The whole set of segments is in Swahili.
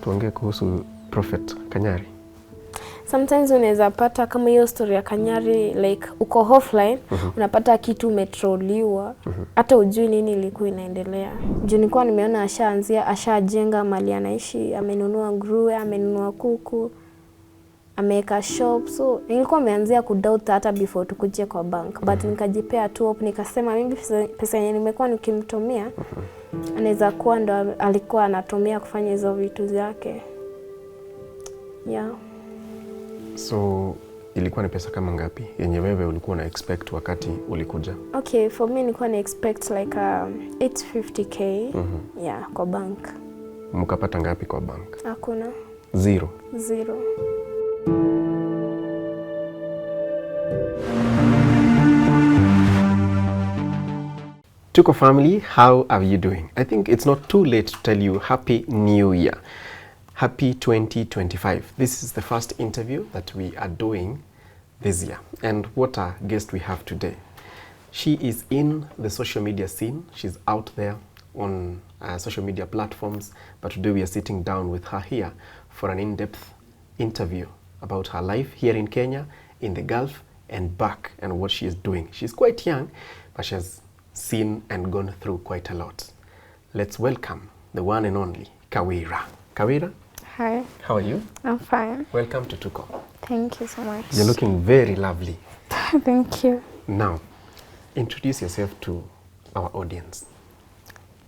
Tuongee kuhusu Prophet Kanyari. Sometimes unaweza pata kama hiyo story ya Kanyari like uko offline, unapata kitu umetrolliwa, hata ujui nini ilikuwa inaendelea. Juu nilikuwa nimeona ashajenga mali anaishi, amenunua nguruwe, amenunua kuku, ameweka shop. So nilikuwa nimeanzia kudoubt hata before tukuje kwa bank. But nikajipea tu hope, nikasema mimi pesa yenye nimekuwa nikimtumia anaweza kuwa ndo alikuwa anatumia kufanya hizo vitu zake. Yeah. So ilikuwa ni pesa kama ngapi yenye wewe ulikuwa na expect wakati ulikuja? Okay, for me nilikuwa na expect like 850k. Yeah, kwa bank. Mkapata ngapi kwa bank? Hakuna. Zero. Tuko family, how are you doing? I think it's not too late to tell you Happy New Year. Happy 2025. This is the first interview that we are doing this year. And what a guest we have today. She is in the social media scene. She's out there on social media platforms. But today we are sitting down with her here for an in-depth interview about her life here in Kenya, in the Gulf, and back, and what she is doing. She's quite young, but she has seen and gone through quite a lot. Let's welcome the one and only Kawira. Kawira? Hi. How are you? I'm fine. Welcome to Tuko. Thank you so much. You're looking very lovely. Thank you. Now, introduce yourself to our audience.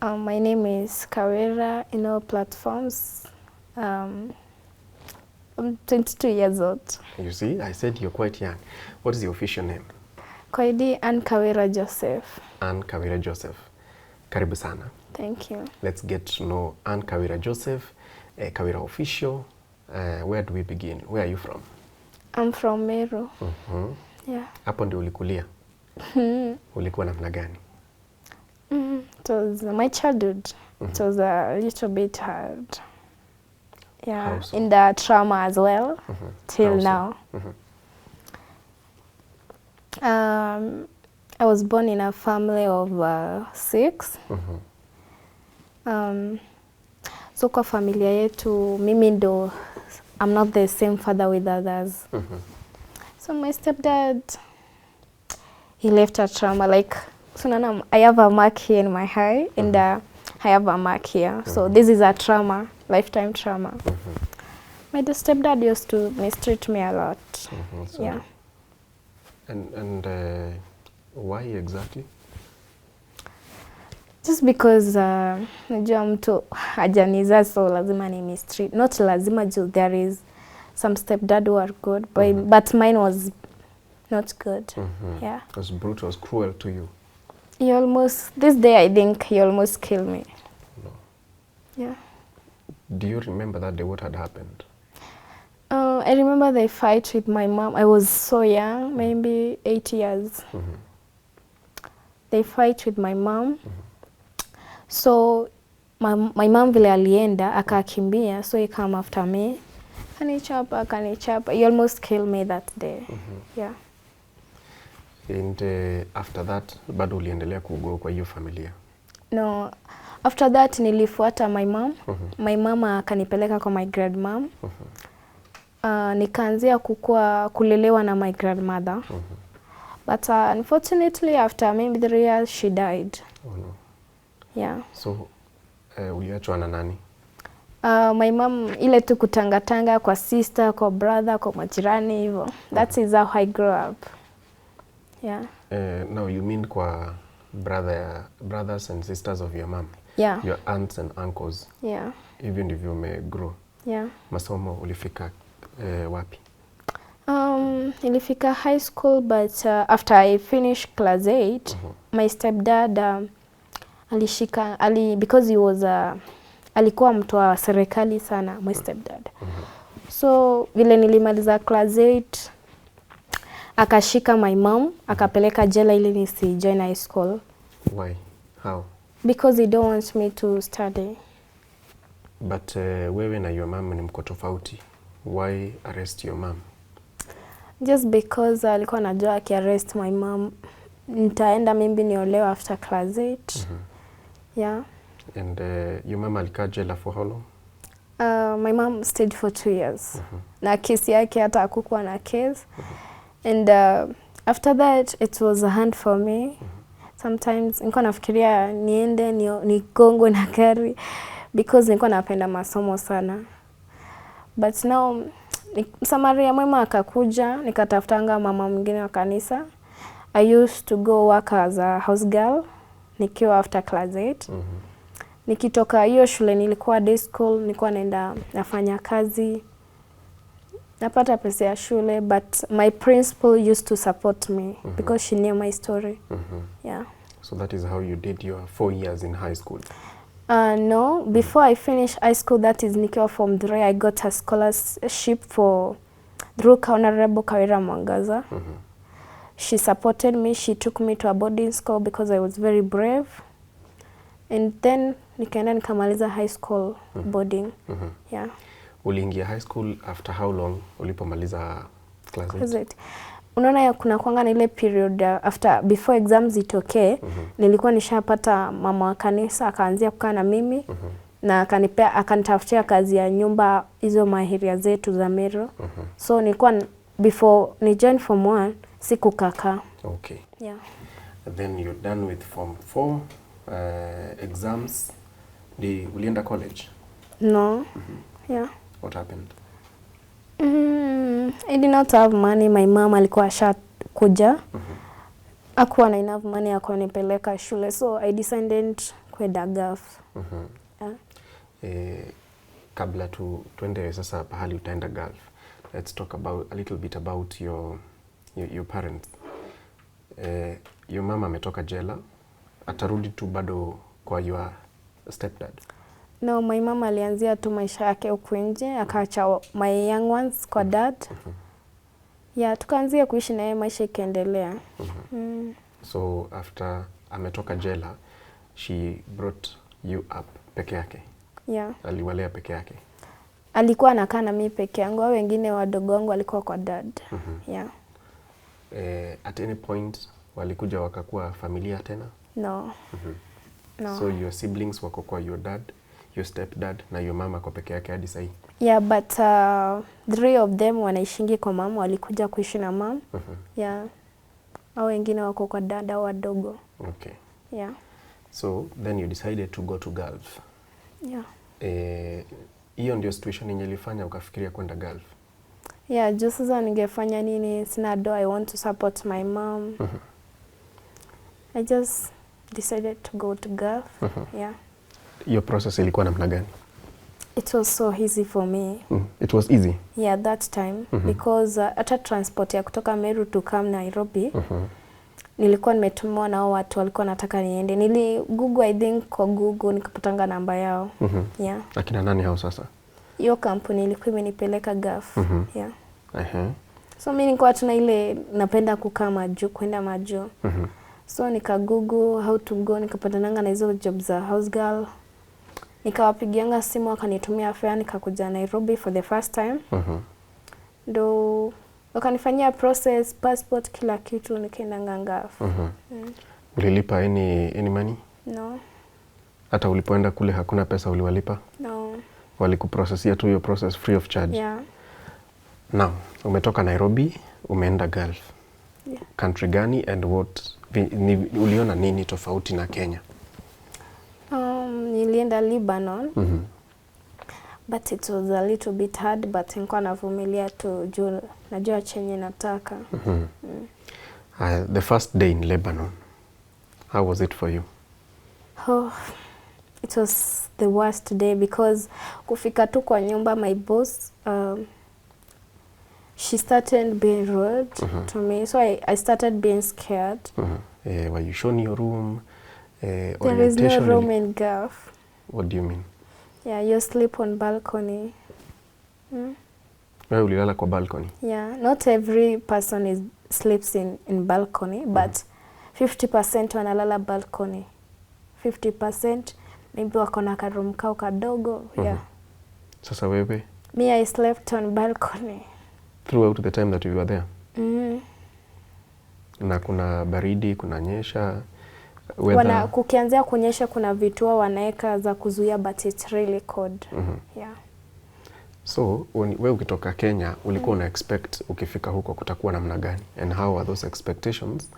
My name is Kawira in all platforms. I'm 22 years old. You see, I said you're quite young. What is your official name? Kwa ID, Anne Kawira Joseph. Anne Kawira Joseph. Karibu sana. Thank you. Let's get to know Anne Kawira Joseph, Kawira official. Where do we begin? Where are you from? I'm from Meru. Yeah. Hapo ndio ulikulia? Ulikuwa namna gani? It was my childhood. It was a little bit hard. Yeah, so? in the trauma as well, till How so? now. I was born in a family of 6. So kwa familia yetu, mimi ndo, I'm not the same father with others. So my stepdad, he left a trauma. Like, so now I have a mark here in my eye, and I have a mark here. So this is a trauma, lifetime trauma. My stepdad used to mistreat me a lot. So, yeah. And why exactly? Just because najua mtu hajaniza, so lazima ni mistreat. Not lazima, there is some stepdad who are good, but mine was not good. Yeah. It was brutal, it was cruel to you. He almost, this day I think he almost killed me. No. Yeah. Do you remember that day, what had happened? I remember the fight with my mom. I was so young, maybe 8 years. They fight with my mom. So my mom vile alienda, akakimbia, so he come after me. Kanichapa. He almost killed me that day. Yeah. And after that, bado uliendelea kugo kwa hiyo familia? No. After that, nilifuata my mom. My mama akanipeleka kwa my grandmom. Nikaanzia kulelewa na my grandmother. But unfortunately, after maybe 3 years, she died. Oh no. Yeah. So, uliachwa na nani? My mom, ile tu kutangatanga kwa sister, kwa brother, kwa majirani hivyo. That is how I grew up. Yeah. Now you mean kwa brothers and sisters of your mom? Yeah. Your aunts and uncles? Yeah. Even if you may grow? Yeah. Masomo ulifika wapi? Nilifika high school, but after I finished class 8, my stepdad because he was alikuwa mtu wa serikali sana, my stepdad. So vile nilimaliza class 8, akashika my mom, akapeleka jela ili nisi join high school. Why? How? Because he don't want me to study. But wewe na your mom ni mko tofauti. Why arrest your mom? Just because alikuwa anajua akiarrest my mom, nitaenda maybe niolewa after class 8. Yeah. And your mom alikaa jela for how long? My mom stayed for 2 years. Na kesi yake hata hakukuwa na case. And after that it was a hand for me. Sometimes nilikuwa nafikiria niende nigongwe na gari because nilikuwa napenda masomo sana. But now Msamaria mwema akakuja, nikatafutanga mama mwingine wa kanisa. I used to go work as a house girl nikiwa after class 8. Nikitoka hiyo shule nilikuwa day school, nilikuwa naenda nafanya kazi. Napata pesa ya shule, but my principal used to support me because she knew my story. Yeah. So that is how you did your 4 years in high school? No, before I finished high school, that is nikiwa form 3, I got a scholarship through Honorable Kawira Mwangaza. She supported me, she took me to a boarding school because I was very brave. And then nikaenda nikamaliza high school boarding. Yeah. Uliingia high school after how long ulipomaliza class 8? Unaona ya kuna kuanga na ile period before exams itokee, nilikuwa nishapata mama wa kanisa akaanzia kukaa na mimi na akanitafutia kazi ya nyumba hizo mahiria zetu za Meru. So nilikuwa before ni join form 1 sikukaka. Okay. Yeah. And then you're done with form 4 exams. Ulienda college? No. Yeah. What happened? I did not have money. My mom alikuwa ashakuja. Hakuwa na enough money ya kunipeleka shule, so I decided kwenda Gulf. Kabla tuende sasa pahali utaenda Gulf, let's talk a little bit about your parents. Your mama ametoka jela, atarudi tu bado kwa your stepdad? No, my mama alianzia tu maisha yake huku nje, akaacha my young ones kwa dad. Yeah, tukaanzia kuishi na yeye, maisha ikaendelea. So after ametoka jela, she brought you up peke yake? Yeah. Aliwalea peke yake? Alikuwa anakaa na mimi peke yangu, wengine wadogo wangu walikuwa kwa dad. Yeah. At any point walikuja wakakuwa familia tena? No. No. So your siblings wako kwa your dad, your stepdad na your mama kwa peke yake hadi sahi? Yeah, but 3 of them wanaishingi kwa mama, walikuja kuishi na mama. Yeah. Hao wengine wako kwa dada wadogo. Okay. Yeah. So then you decided to go to Gulf. Yeah. Hiyo ndio situation yenye ilifanya ukafikiria kwenda Gulf? Yeah, just sasa ningefanya nini, sina do, I want to support my mom. I just decided to go to Gulf. Yeah. Your process ilikuwa namna gani? It was so easy for me. It was easy? Yeah, that time. Because hata transport ya kutoka Meru to come Nairobi, nilikuwa nimetumiwa na watu walikuwa nataka niende. Google, I think kwa Google nikapatanga namba yao. Yeah. Akina nani hao sasa? Hiyo kampuni ilikuwa imenipeleka Gulf. Yeah. So mimi nilikuwa tuna ile napenda kukaa majuu, kwenda majuu. So nika Google how to go, nikapatananga na hizo job za house girl. Nikawapigianga simu, wakanitumia fare, nikakuja Nairobi for the first time. Ndo wakanifanyia process, passport, kila kitu, nikaenda Gulf. Ulilipa any money? No. Hata ulipoenda kule hakuna pesa uliwalipa? No. Walikuprocessia tu hiyo process free of charge? Yeah. Now, umetoka Nairobi, umeenda Gulf. Yeah. Country gani and uliona nini tofauti na Kenya? Nilienda Lebanon. But it was a little bit hard, but nilikuwa navumilia tu juu najua chenye nataka. The first day in Lebanon, how was it for you? Oh, it was the worst day because kufika tu kwa nyumba, my boss, she started being rude to me, so I started being scared. Were you shown your room? There is no room in Gulf. What do you mean? Yeah, you sleep on balcony. Wewe ulilala kwa balcony? Yeah, not every person sleeps in balcony, but 50% wanalala balcony. 50% maybe wako na karoom kao kadogo. Yeah. Sasa wewe? Me, I slept on balcony. Throughout the time that you were there? Na kuna baridi, kuna nyesha? Kukianzia kunyesha kuna vituo wanaeka za kuzuia, but it's really cold. Yeah. So wewe ukitoka Kenya ulikuwa una expect ukifika huko kutakuwa namna gani, and how are those expectations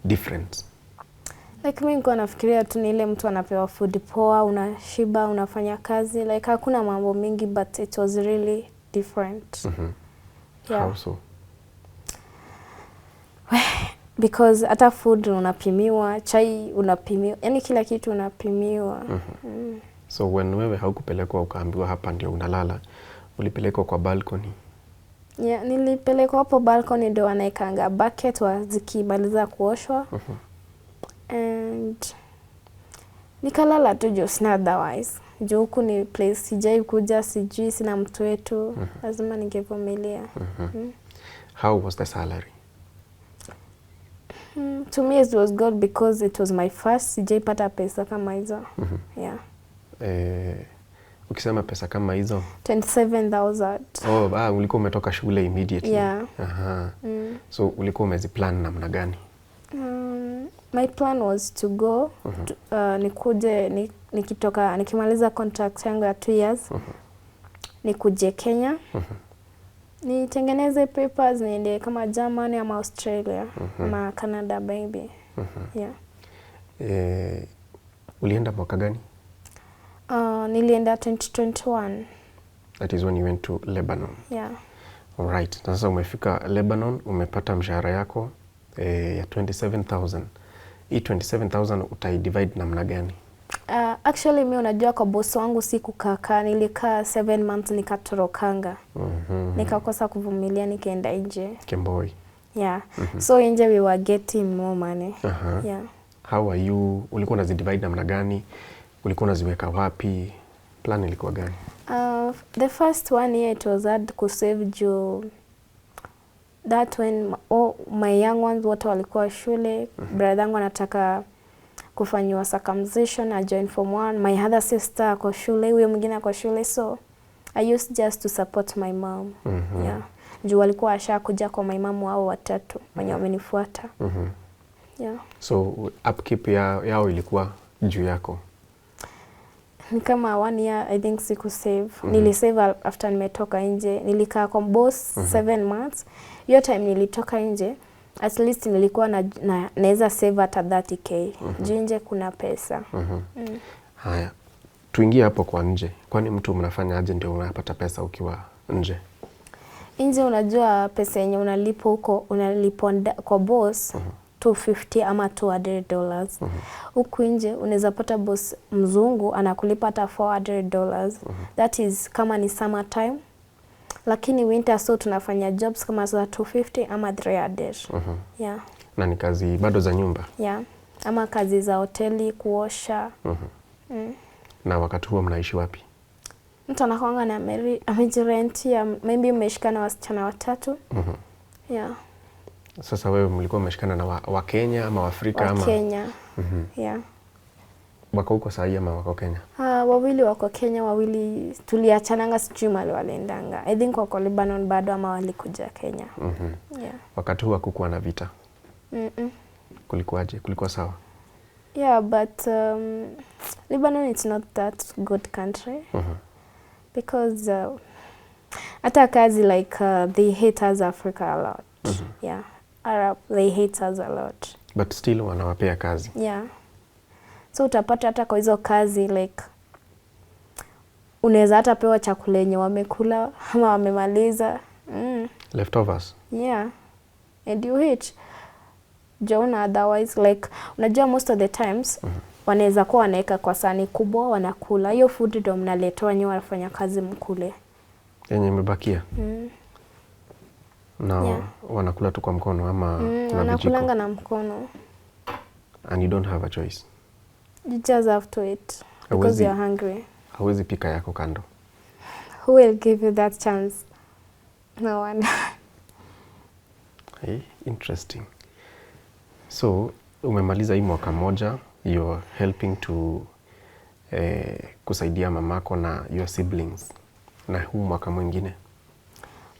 different? Like mimi nilikuwa nafikiria tu ni ile mtu anapewa food poa, unashiba, unafanya kazi, like hakuna mambo mingi, but it was really different. Yeah. How so? Because hata food unapimiwa, chai unapimiwa, yani kila kitu unapimiwa. So when wewe haukupelekwa ukaambiwa hapa ndio unalala, ulipelekwa kwa balcony? Yeah, nilipelekwa hapo balcony ndio wanaekanga bucket zikimaliza kuoshwa. And nikalala tu just otherwise. Juu huku ni place sijai kuja, sijui, sina mtu wetu, lazima ningevumilia. How was the salary? To me it was good because it was my first, sijai pata pesa kama hizo. Yeah. Ukisema pesa kama hizo 27,000. Ulikuwa umetoka shule immediately? Yeah. So ulikuwa umeziplan namna gani? My plan was to go nikuje nikimaliza contract yangu ya 2 years nikuje Kenya, nitengeneze papers niende kama Germany ama Australia ama Canada maybe. Yeah. Ulienda mwaka gani? Nilienda 2021. That is when you went to Lebanon? Yeah. Alright. Sasa umefika Lebanon, umepata mshahara yako ya 27,000. Hii 27,000 utai-divide namna gani? Actually mimi unajua kwa boss wangu sikukaa, nilikaa 7 months nikatorokanga. Nikakosa kuvumilia nikaenda nje. Kemboi. Yeah. So nje we were getting more money. Yeah. How are you? Ulikuwa unazi-divide namna gani? Ulikuwa unaziweka wapi? Plan ilikuwa gani? The first 1 year it was hard to save juu that when my young ones wote walikuwa shule, brother yangu anataka kufanywa circumcision, I joined form 1, my other sister ako shule, huyo mwingine ako shule, so I used just to support my mom. Yeah. Juu walikuwa ashakuja kwa my mom wao watatu wenye wamenifuata. Yeah. So upkeep yao ilikuwa juu yako? Ni kama 1 year I think siku save. Nilisave after nimetoka nje. Nilikaa kwa boss 7 months. Hiyo time nilitoka nje, at least nilikuwa naweza save hata 30k. Juu nje kuna pesa. Haya. Tuingie hapo kwa nje. Kwani mtu mnafanya aje ndio unapata pesa ukiwa nje? Nje unajua pesa yenye unalipo huko, unalipo kwa boss $250 ama $200. Huku nje unaweza pata boss mzungu anakulipa hata $400. That is kama ni summer time. Lakini winter so tunafanya jobs kama za $250 ama $300. Yeah. Na ni kazi bado za nyumba? Yeah. Ama kazi za hoteli, kuosha. Na wakati huo mnaishi wapi? Mtu anakuanga na amejirentia, maybe umeshikana wasichana watatu. Yeah. Sasa wewe mlikuwa umeshikana na wa Kenya ama Afrika ama? Wa Kenya. Yeah. Wako huko sahi ama wako Kenya? Wawili wako Kenya, wawili tuliachananga sijui mali waliendanga. I think wako Lebanon bado ama walikuja Kenya. Yeah. Wakati huo hakukuwa na vita? Kulikuwaje? Kulikuwa sawa? Yeah, but Lebanon it's not that good country. Because hata kazi like they hate us Africa a lot. Yeah. Arab, they hate us a lot. But still wanawapea kazi? Yeah. So utapata hata kwa hizo kazi like unaweza hata pewa chakula yenye wamekula ama wamemaliza. Leftovers? Yeah. And you eat. Jona otherwise like unajua most of the times wanaweza kuwa wanaweka kwa sahani kubwa wanakula. Hiyo food ndio mnaletewa nyewe wanafanya kazi mkule. Yenye imebakia? Na wanakula tu kwa mkono ama na wanakulanga na mkono. And you don't have a choice? You just have to eat because you're hungry. Hawezi pika yako kando? Who will give you that chance? No one. Hey, interesting. So, umemaliza hii mwaka moja, you're helping to kusaidia mamako na your siblings. Na huu mwaka mwingine?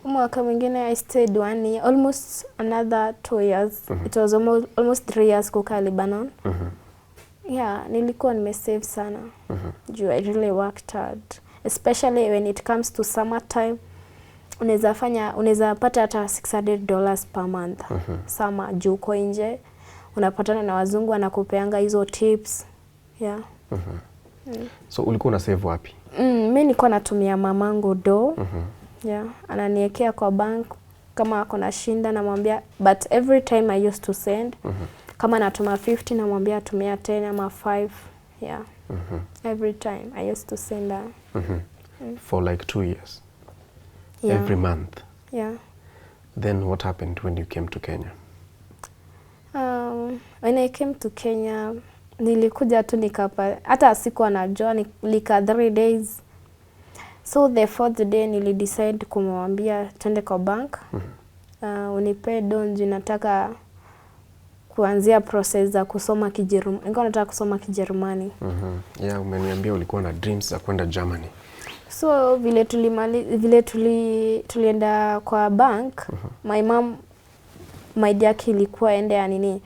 Mwaka mwingine I stayed 1 year, almost another 2 years. It was almost 3 years kukaa Lebanon. Yeah, nilikuwa nimesave sana. I really worked hard. especially when it comes to summertime. Unaweza pata hata $600 per month. Summer juu uko nje. Unapatana na wazungu wanakupeanga hizo tips. Yeah. So ulikuwa una save wapi? Mimi nilikuwa natumia mamangu do. Yeah, ananiwekea kwa bank kama ako na shinda namwambia, but every time I used to send. Kama natuma 50 namwambia tumia 10 ama 5. Yeah. Every time I used to send that. For like 2 years. Yeah. Every month. Yeah. Then what happened when you came to Kenya? When I came to Kenya, nilikuja tu hata sikuwa najua, nilika 3 days. So the 4th day nilidecide kumwambia twende kwa bank. Unipe donji, nataka kuanzia process za kusoma Kijerumani. Nilikuwa nataka kusoma Kijerumani. Yeah, umeniambia ulikuwa na dreams za kwenda Germany. So vile tulienda kwa bank, my mom idea yake ilikuwa ende ya nini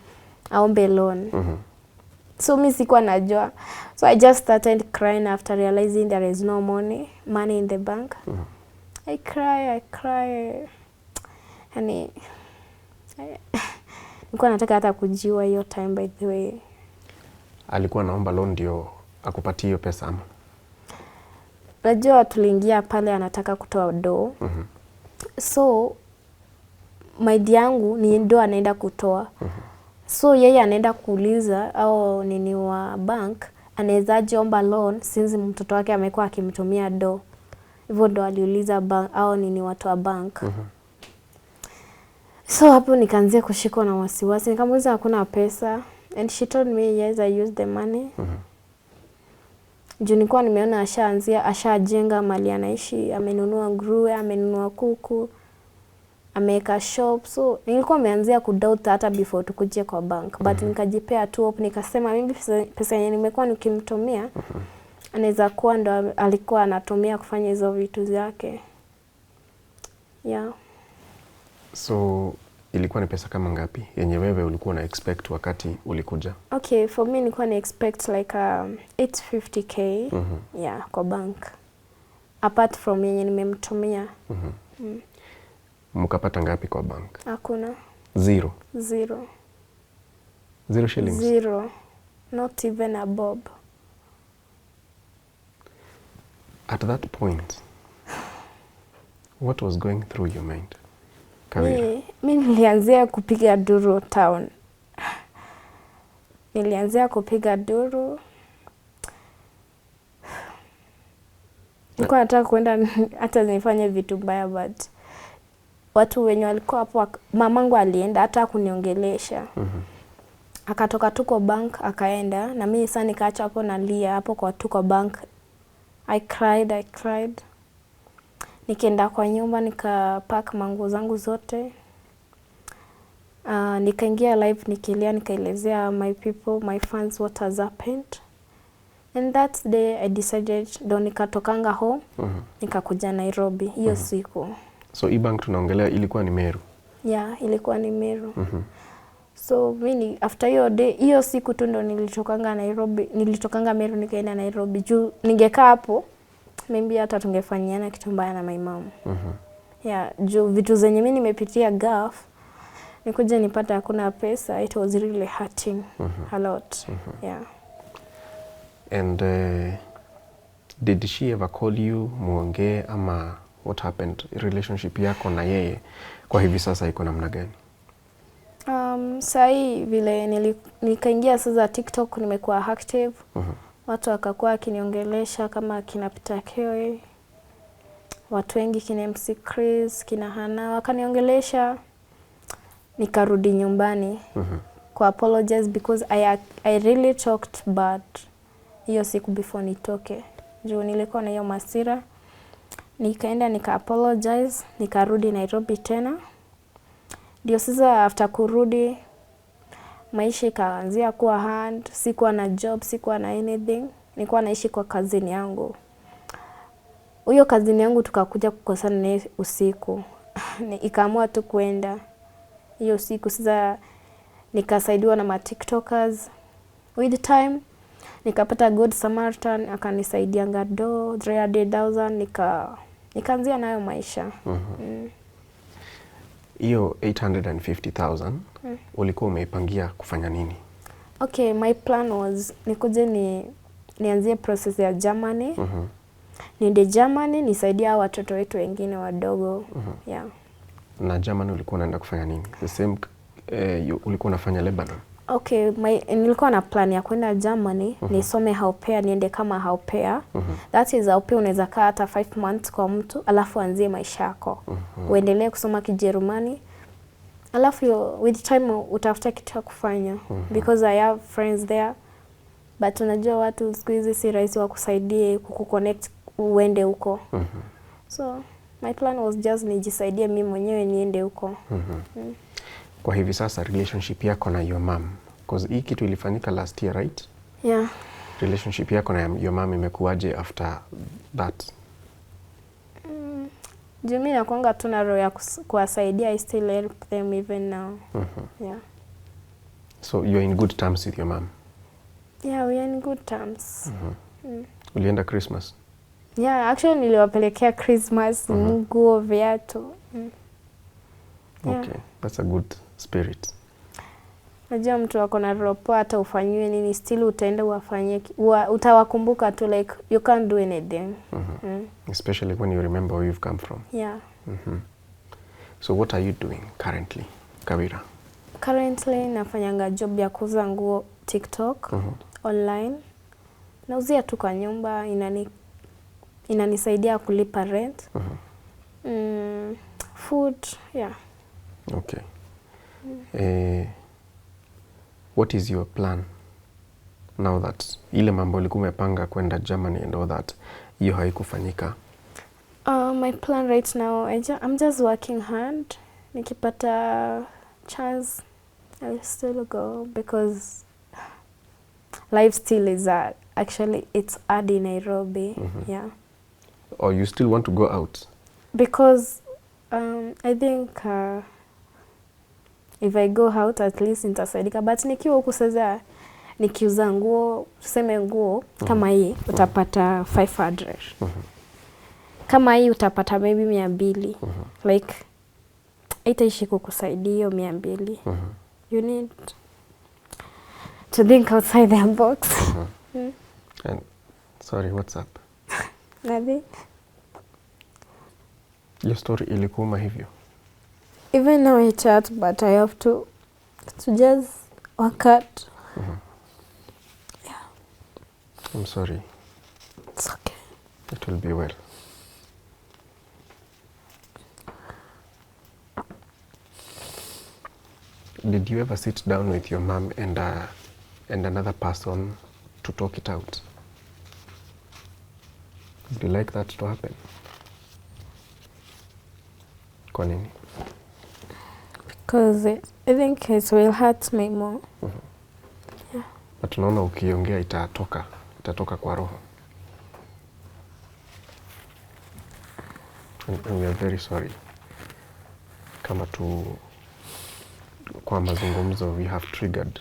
aombe loan. So mimi sikuwa najua. So I just started crying after realizing there is no money in the bank. I cry. Yani nilikuwa nataka hata kujiwa hiyo time, by the way. Alikuwa naomba loan ndio akupatie hiyo pesa ama? Najua tuliingia pale anataka kutoa do. So maidi yangu ni ndo anaenda kutoa. So yeye anaenda kuuliza au nini wa bank anawezaje omba loan since mtoto wake amekuwa akimtumia do. Hivyo ndo aliuliza bank au nini watu wa bank. So hapo nikaanzia kushikwa na wasiwasi. Nikamuuliza hakuna pesa, and she told me yes, I used the money. Juu nilikuwa nimeona ashajenga mali anaishi, amenunua nguruwe, amenunua kuku, ameweka shop. So nilikuwa nimeanzia kudoubt hata before tukuje kwa bank. But nikajipea tu hope, nikasema mimi pesa yenye nimekuwa nikimtumia anaweza kuwa ndo alikuwa anatumia kufanya hizo vitu zake. Yeah. So ilikuwa ni pesa kama ngapi yenye wewe ulikuwa na expect wakati ulikuja? Okay, for me nilikuwa na expect like 850k. Yeah, kwa bank. Apart from yenye nimemtumia. Mkapata ngapi kwa bank? Hakuna. Zero. 0 shillings? 0. Not even a bob. At that point, what was going through your mind? Kawira. Mimi nilianzia kupiga duru town. Nilianzia kupiga duru. Nilikuwa nataka kwenda hata nifanye vitu mbaya, but watu wenye walikuwa hapo, mamangu alienda hata kuniongelesha. Akatoka tuko bank akaenda, na mimi sasa nikaacha hapo nalia hapo kwa tuko bank. I cried. Nikaenda kwa nyumba nikapack manguo zangu zote. Nikaingia live nikilia, nikaelezea my people, my fans what has happened. And that day I decided ndo nikatokanga home, nikakuja Nairobi hiyo siku. So e-bank tunaongelea ilikuwa ni Meru? Yeah, ilikuwa ni Meru. So mimi after hiyo day, hiyo siku tu ndo nilitokanga Nairobi, nilitokanga Meru nikaenda Nairobi. Juu ningekaa hapo maybe hata tungefanyiana kitu mbaya na my mom. Yeah, juu vitu zenye mimi nimepitia Gulf, nikuja nipata hakuna pesa, it was really hurting a lot. Yeah. And did she ever call you muongee ama what happened? Relationship yako na yeye kwa hivi sasa iko namna gani? Sai vile nikaingia sasa TikTok, nimekuwa active. Watu wakakuwa akiniongelesha kama kina Peter Keoi, watu wengi kina MC Chris, kina Hana, wakaniongelesha. Nikarudi nyumbani kwa apologize because I really talked bad hiyo siku before nitoke. Juu nilikuwa na hiyo masira. Nikaenda nika apologize, nikarudi Nairobi tena. Ndio sasa after kurudi maisha ikaanzia kuwa hard, sikuwa na job, sikuwa na anything. Nilikuwa naishi kwa cousin yangu. Huyo cousin yangu tukakuja kukosana naye usiku. Ikaamua tu kwenda hiyo siku. Sasa nikasaidiwa na ma TikTokers. With time nikapata Good Samaritan akanisaidia ngado 300,000 nikaanzia nayo maisha. Hiyo 850,000 ulikuwa umeipangia kufanya nini? Okay, my plan was nikuje nianzie process ya Germany. Niende Germany nisaidie watoto wetu wengine wadogo. Yeah. Na Germany ulikuwa unaenda kufanya nini? The same ulikuwa unafanya Lebanon? Okay, nilikuwa na plan ya kwenda Germany, nisome au pair, niende kama au pair. That is au pair unaweza kaa hata 5 months kwa mtu, alafu anzie maisha yako. Uendelee kusoma Kijerumani. Alafu with time utafuta kitu cha kufanya. Because I have friends there. But unajua watu siku hizi si rahisi wa kusaidie kukuconnect uende huko. So my plan was just nijisaidie mimi mwenyewe niende huko. Kwa hivi sasa relationship yako na your mom, because hii kitu ilifanyika last year, right? Yeah. Relationship yako na your mom imekuwaje after that? Juu mimi nakuanga tu na roho ya kuwasaidia. I still help them even now. Yeah. So you're in good terms with your mom? Yeah, we are in good terms. Ulienda Christmas? Yeah, actually niliwapelekea Christmas, nguo, viatu. Yeah. Okay, that's a good spirit. Najua mtu wako na roho poa, hata ufanyiwe nini still utaenda uwafanyie, utawakumbuka tu, like you can't do anything. Especially when you remember where you've come from. Yeah. So what are you doing currently, Kawira? Currently nafanyanga job ya kuuza nguo TikTok online. Nauzia tu kwa nyumba, inanisaidia kulipa rent. Food, yeah. Okay. What is your plan now that ile mambo ulikuwa umepanga kwenda Germany and all that, hiyo haikufanyika? My plan right now, I'm just working hard. Nikipata chance, I will still go because life still is actually it's hard in Nairobi. Yeah. Or you still want to go out? Because I think if I go out at least nitasaidika, but nikiwa huku sasa nikiuza nguo, tuseme nguo kama hii utapata 500. Kama hii utapata maybe 200. Like haitaishi kukusaidia hiyo 200. You need to think outside the box. And sorry, what's up? Nothing. Your story ilikuuma hivyo? Even now I chat, but I have to just work out. Yeah. I'm sorry. It's okay. It will be well. Did you ever sit down with your mom and another person to talk it out? Would you like that to happen? Kwa nini? Because I think it will hurt me more. Yeah. But unaona ukiongea itatoka kwa roho. And we are very sorry. Kama kwa mazungumzo we have triggered.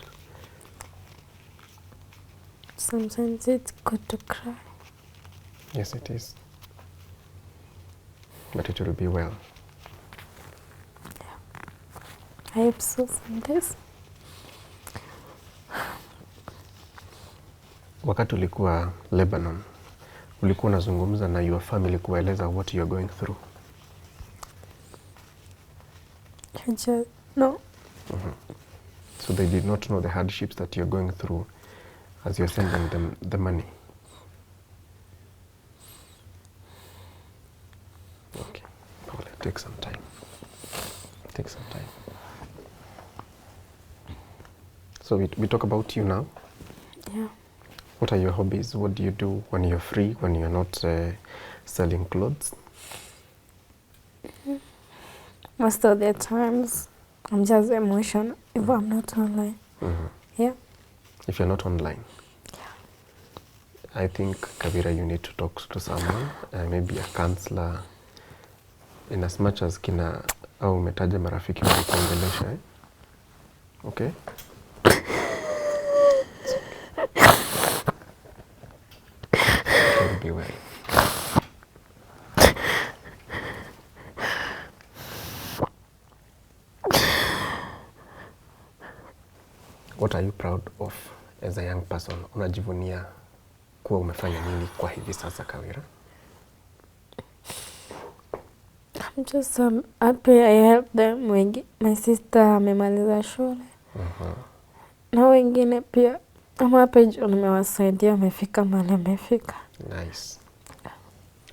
Sometimes it's good to cry. Yes, it is. But it will be well. I hope so sometimes. Wakati ulikuwa Lebanon, ulikuwa unazungumza na your family kueleza what you are going through? No. So they did not know the hardships that you're going through as you're sending them the money? Okay. Paula, take some time. Take some time. So we talk about you now. Yeah. What are your hobbies? What do you do when you're free, when you're not selling clothes? Most of the times, I'm just emotional if I'm not online. Yeah. If you're not online? Yeah. I think, Kawira, you need to talk to someone, maybe a counselor, in as much as kina au umetaja marafiki wa kuongelesha, eh? Okay? very well. What are you proud of as a young person? Unajivunia kuwa umefanya nini kwa hivi sasa, Kawira? I'm just happy I helped them. My sister amemaliza shule. Na wengine pia I'm happy nimewasaidia wamefika mahali wamefika. Nice.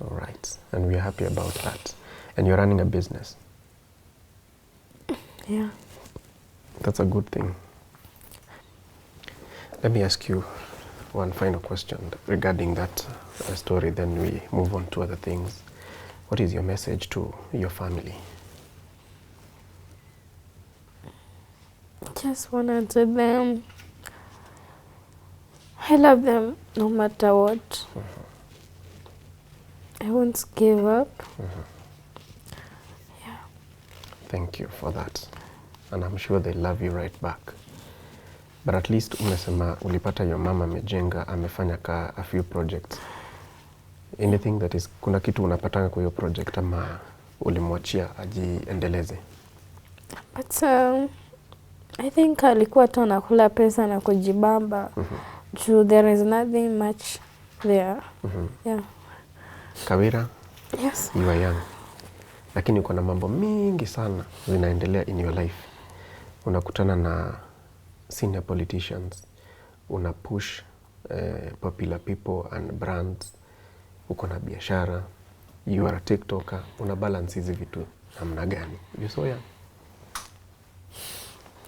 All right. And we are happy about that. And you're running a business. Yeah. That's a good thing. Let me ask you one final question regarding that story, then we move on to other things. What is your message to your family? Just want to tell them I love them no matter what. I won't give up. Yeah. Thank you for that. And I'm sure they love you right back. But at least umesema ulipata your mama amejenga, amefanya a few projects. Anything that is, kuna kitu unapatanga kwa hiyo project ama ulimwachia ajiendeleze? But I think alikuwa tu anakula pesa na kujibamba. There is nothing much there. Yeah. Kawira, yes. You are young. Lakini uko na mambo mingi sana zinaendelea in your life. Unakutana na senior politicians, una push popular people and brands, uko na biashara, you are a TikToker, una balance hizi vitu namna gani? You so young.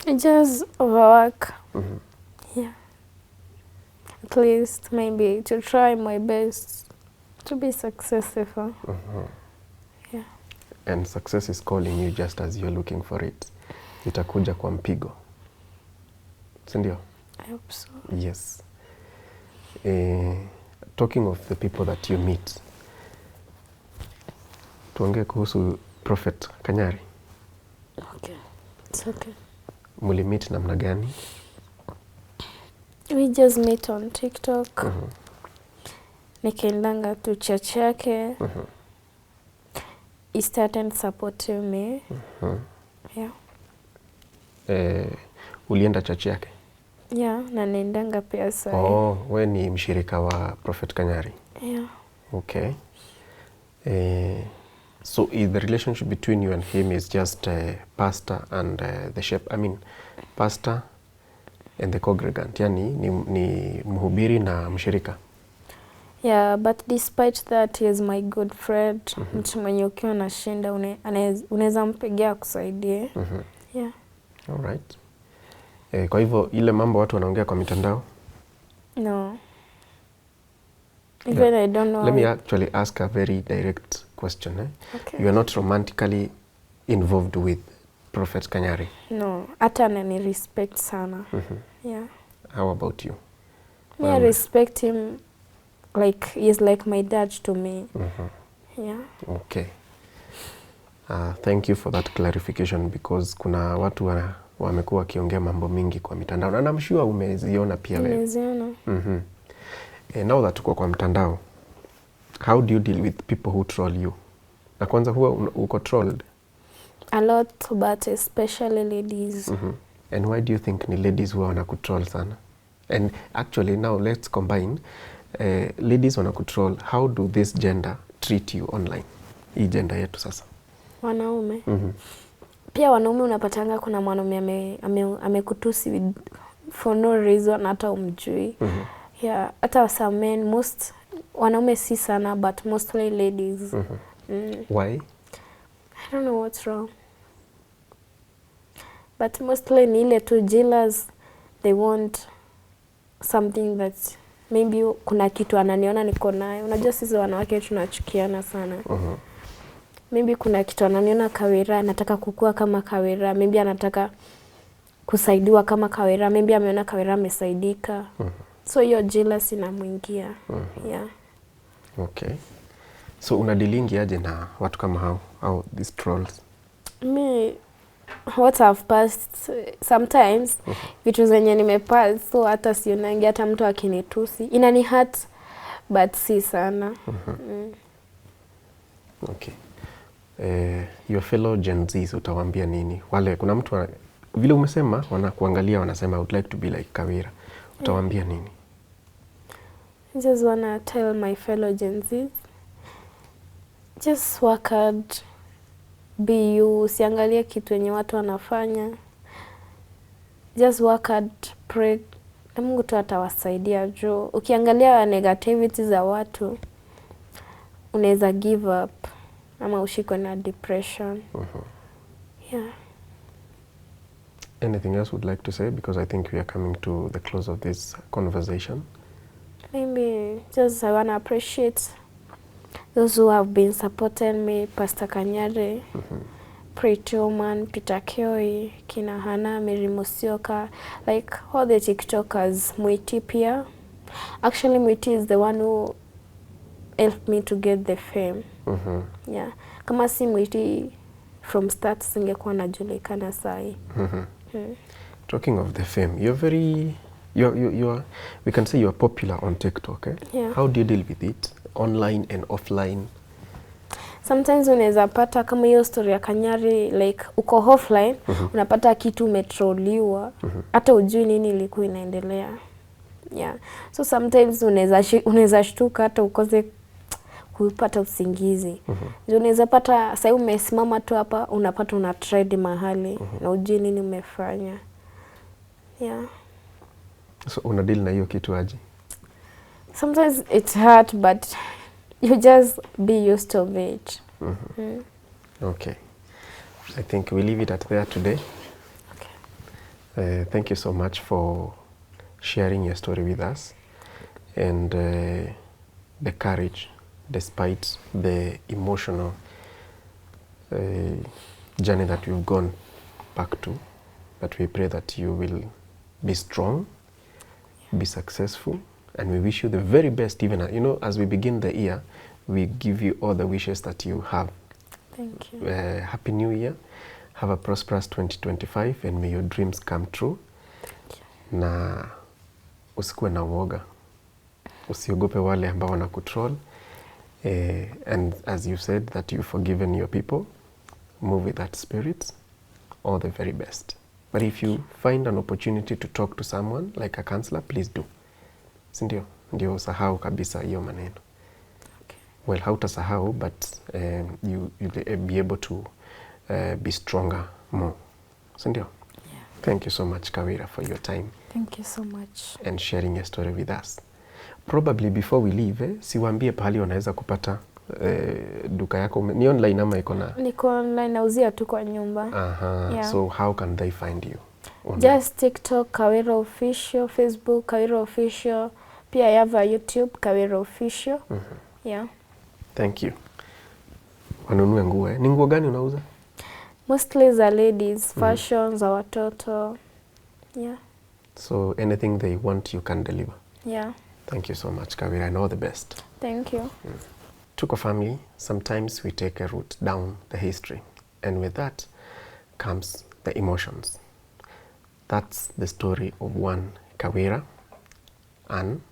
I just overwork. Yeah. At least maybe to try my best to be successful. Yeah. And success is calling you just as you're looking for it. Itakuja kwa mpigo. Sindio? I hope so. Yes. Talking of the people that you meet, tuongee kuhusu Prophet Kanyari. Okay. It's okay. Mulimeet namna gani? We just meet on TikTok. Nikaendanga tu church yake. He started supporting me. Yeah. Ulienda church yake? Yeah, na naendanga pia sasa. Oh, we ni mshirika wa Prophet Kanyari? Yeah. Okay. So the relationship between you and him is just pastor and the shepherd, I mean, pastor and the congregant, yani ni mhubiri na mshirika? Yeah, but despite that, he is my good friend. Mtu mwenye ukiwa na shinda, unaweza mpigia akusaidie. Yeah. All right. Kwa hivyo ile mambo watu wanaongea kwa mitandao? No. Even I don't know. Let me actually ask a very direct question. Okay. You are not romantically involved with Prophet Kanyari? No. Hata anani respect sana. Yeah. How about you? Me, I respect him like he's like my dad to me. Yeah. Okay. Thank you for that clarification, because kuna watu wamekuwa wakiongea mambo mingi kwa mitandao na I'm sure umeziona pia wewe. Umeziona. Now that uko kwa mtandao, how do you deal with people who troll you? Na kwanza huwa uko trolled? A lot, but especially ladies. And why do you think ni ladies huwa wanakutroll sana? And actually now let's combine ladies wanakutroll. How do this gender treat you online? Hii gender yetu sasa. Wanaume. Pia wanaume unapatanga kuna mwanaume amekutusi for no reason hata umjui. Yeah, hata some men, most wanaume si sana, but mostly ladies. Why? I don't know what's wrong. But mostly ni ile tu jealous. They want something that maybe kuna kitu ananiona niko nayo. Unajua sisi wanawake tunachukiana sana. Maybe kuna kitu ananiona Kawira, anataka kukua kama Kawira. Maybe anataka kusaidiwa kama Kawira. Maybe ameona Kawira amesaidika. So hiyo jealous inamuingia. Yeah. Okay. So unadealingi aje na watu kama hao au these trolls? Me, what I've passed sometimes vitu zenye nimepass, so hata sionangi hata mtu akinitusi inani hurt, but si sana. Okay. Your fellow Gen Zs utawaambia nini? Wale kuna mtu vile umesema wanakuangalia wanasema I would like to be like Kawira. Utawaambia nini? I just wanna tell my fellow Gen Zs, just work hard, be you, usiangalie kitu yenye watu wanafanya. Just work hard, pray, na Mungu tu atawasaidia juu. Ukiangalia negativity za watu, unaweza give up, ama ushikwe na depression. Yeah. Anything else would like to say? Because I think we are coming to the close of this conversation. Maybe just I want to appreciate those who have been supporting me, Pastor Kanyari, Pretty Oman, Peter Kioi, Kina Hana, Mary Musioka, like all the TikTokers, Mwiti pia. Actually, Mwiti is the one who helped me to get the fame. Yeah. Kama si Mwiti from start singekuwa najulikana sahi. Talking of the fame, you're very, we can say you're popular on TikTok, eh? Yeah. How do you deal with it? Online and offline? Sometimes unaweza pata kama hiyo story ya Kanyari, like uko offline, unapata kitu umetroliwa, hata ujui nini ilikuwa inaendelea. Yeah. So sometimes unaweza shtuka hata ukose kupata usingizi. Unaweza pata sasa umesimama tu hapa unapata una trade mahali na ujui nini umefanya. Yeah. So una deal na hiyo kitu aje? Sometimes it's hard, but you just be used to it. Okay. I think we leave it at there today. Okay. Thank you so much for sharing your story with us and the courage despite the emotional journey that you've gone back to. But we pray that you will be strong, be successful, and we wish you the very best. Even as we begin the year, we give you all the wishes that you have. Thank you. Happy New Year. Have a prosperous 2025 and may your dreams come true. Na usikuwe na uoga. Usiogope wale ambao wana control. And as you said that you've forgiven your people, move with that spirit. All the very best. But if you find an opportunity to talk to someone like a counselor, please do. Sindio? Ndio usahau kabisa hiyo maneno. Okay. Well, hautasahau, but you'll be able to be stronger more. Sindio? Yeah. Thank you so much, Kawira, for your time. Thank you so much. And sharing your story with us. Probably before we leave, siwaambie pahali wanaweza kupata duka yako. Ni online ama iko na? Niko online, nauzia tu kwa nyumba. Yeah. So how can they find you? Just TikTok, Kawira Official, Facebook, Kawira Official. Pia I have a YouTube, Kawira Official. Yeah. Thank you. Wanunue nguo. Ni nguo gani unauza? Mostly za ladies, fashion, za watoto. Yeah. So anything they want, you can deliver. Yeah. Thank you so much, Kawira, and all the best. Thank you. Tuko family, sometimes we take a route down the history, and with that comes the emotions. That's the story of one Kawira, Anne,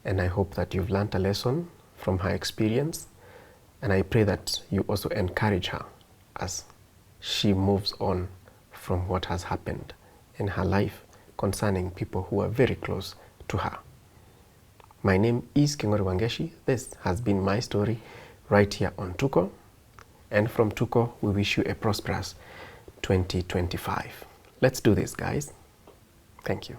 and I hope that you've learned a lesson from her experience, and I pray that you also encourage her as she moves on from what has happened in her life concerning people who are very close to her. My name is Kingori Wangeshi. This has been my story right here on Tuko. And from Tuko, we wish you a prosperous 2025. Let's do this, guys. Thank you.